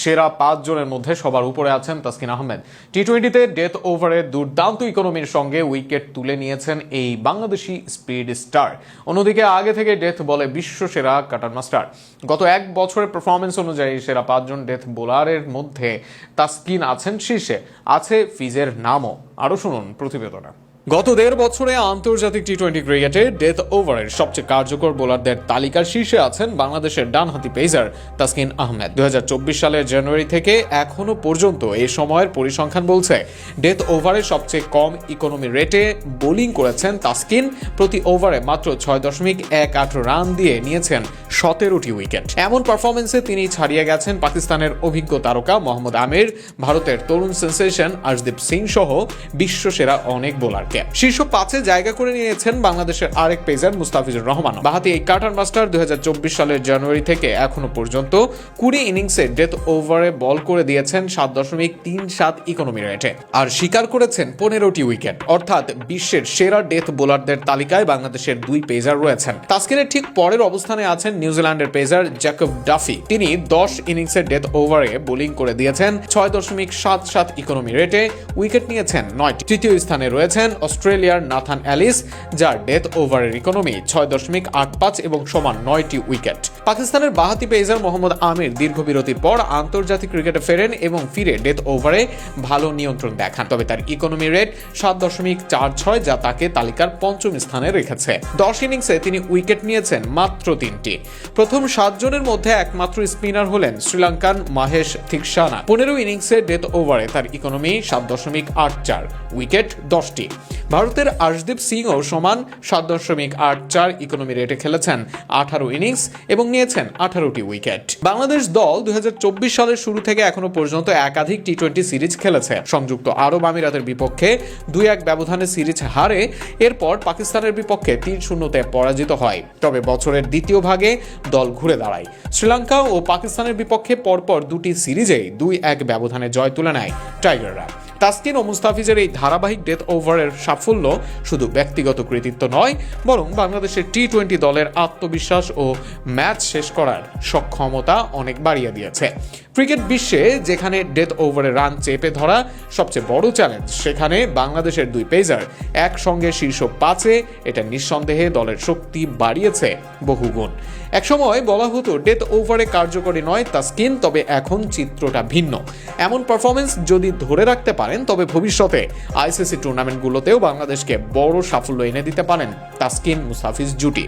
সেরা 5 জনের মধ্যে সবার উপরে আছেন তাসকিন আহমেদ। টি-20তে ডেথ ওভারে দুর্দান্ত ইকোনমির সঙ্গে উইকেট তুলে নিয়েছেন এই বাংলাদেশি স্পিড স্টার। অন্যদিকে আগে থেকে ডেথ বলে বিশ্ব সেরা কাটার মাস্টার। গত এক বছরের পারফরমেন্স অনুযায়ী সেরা 5 জন ডেথ বোলারের মধ্যে তাসকিন আছেন শীর্ষে, আছে ফিজের নামও। আরও শুনুন প্রতিবেদনে। গত 1.5 বছরে আন্তর্জাতিক টি-20 ক্রিকেটে ডেথ ওভারের সবচেয়ে কার্যকর বোলারদের তালিকার শীর্ষে আছেন বাংলাদেশের ডানহাতি পেসার তাসকিন আহমেদ। 2024 সালের জানুয়ারি থেকে এখনো পর্যন্ত এই সময়ের পরিসংখ্যান বলছে ডেথ ওভারে সবচেয়ে কম ইকোনমি রেটে বোলিং করেছেন তাসকিন। প্রতি ওভারে মাত্র 6.18 রান দিয়ে নিয়েছেন 17টি উইকেট। এমন পারফরমেন্সে তিনি ছাড়িয়ে গেছেন পাকিস্তানের অভিজ্ঞ তারকা মোহাম্মদ আমির, ভারতের তরুণ সেন্সেশন আর্শদীপ সিং সহ বিশ্বসেরা অনেক বোলার। শীর্ষ 5-এ জায়গা করে নিয়েছেন বাংলাদেশের আরেক পেসার মুস্তাফিজুর রহমান। বাঁহাতি এই কাটার মাস্টার 2024 সালের জানুয়ারি থেকে এখনো পর্যন্ত 20 ইনিংসে ডেথ ওভারে বল করে দিয়েছেন 7.37 ইকোনমি রেটে আর শিকার করেছেন 15টি উইকেট। অর্থাৎ বিশ্বের সেরা ডেথ বোলারদের তালিকায় বাংলাদেশের 2 পেসার রয়েছেন। তাসকিনের ঠিক পরের অবস্থানে আছেন নিউজিল্যান্ডের পেসার জ্যাকব ডাফি। তিনি 10 ইনিংসের ডেথ ওভারে বোলিং করে দিয়েছেন 6.77 ইকোনমি রেটে, উইকেট নিয়েছেন 9টি। তৃতীয় স্থানে রয়েছেন অস্ট্রেলিয়ার নাথান অ্যালিস, যার ডেথ ওভারের ইকোনমি 6.85 এবং সমান 9টি উইকেট। পাকিস্তানের বাঁহাতি পেসার মোহাম্মদ আমির দীর্ঘ বিরতির পর আন্তর্জাতিক ক্রিকেটে ফেরেন এবং ফিরে ডেথ ওভারে ভালো নিয়ন্ত্রণ দেখান। তবে তার ইকোনমি রেট 7.46, যা তাকে তালিকার 5ম স্থানে রেখেছে। 10 ইনিংসে তিনি উইকেট নিয়েছেন মাত্র 3টি। প্রথম 7 জনের মধ্যে একমাত্র স্পিনার হলেন শ্রীলঙ্কান মাহেশ থিকসানা। 15 ইনিংসে ডেথ ওভারে তার ইকোনমি 7.84, উইকেট 10টি। ভারতের আর্শদীপ সিংও সমান 7.84 ইকোনমি রেটে খেলেছেন 18 ইনিংস এবং নিয়েছেন 18টি উইকেট। বাংলাদেশ দল 2024 সালের শুরু থেকে এখনো পর্যন্ত একাধিক টি-20 সিরিজ খেলেছে। সংযুক্ত আরব আমিরাতের বিপক্ষে 2-1 ব্যবধানে সিরিজ হারে এরপর পাকিস্তানের বিপক্ষে 3-0-তে পরাজিত হয়। তবে বছরের দ্বিতীয় ভাগে দল ঘুরে দাঁড়ায়। শ্রীলঙ্কা ও পাকিস্তানের বিপক্ষে পরপর 2টি সিরিজেই 2-1 ব্যবধানে জয় তুলে নেয় টাইগাররা। তাসকিন ও মুস্তাফিজের এই ধারাবাহিক ডেথ ওভারের সাফল্য শুধু ব্যক্তিগত কৃতিত্ব নয়, বরং বাংলাদেশের টি-20 দলের আত্মবিশ্বাস ও ম্যাচ শেষ করার সক্ষমতা অনেক বাড়িয়ে দিয়েছে। ক্রিকেট বিশ্বে যেখানে ডেথ ওভারে রান চেপে ধরা সবচেয়ে বড় চ্যালেঞ্জ, সেখানে বাংলাদেশের 2 পেসার একসঙ্গে শীর্ষ 5-এ, এটা নিঃসন্দেহে দলের শক্তি বাড়িয়েছে বহুগুণ। একসময় বলা হতো ডেথ ওভারে কার্যকরী নয় তাসকিন, তবে এখন চিত্রটা ভিন্ন। এমন পারফরমেন্স যদি ধরে রাখতে পারেন তবে ভবিষ্যতে আইসিসি টুর্নামেন্টগুলোতেও বাংলাদেশকে বড় সাফল্য এনে দিতে পারেন তাসকিন মুস্তাফিজ জুটি।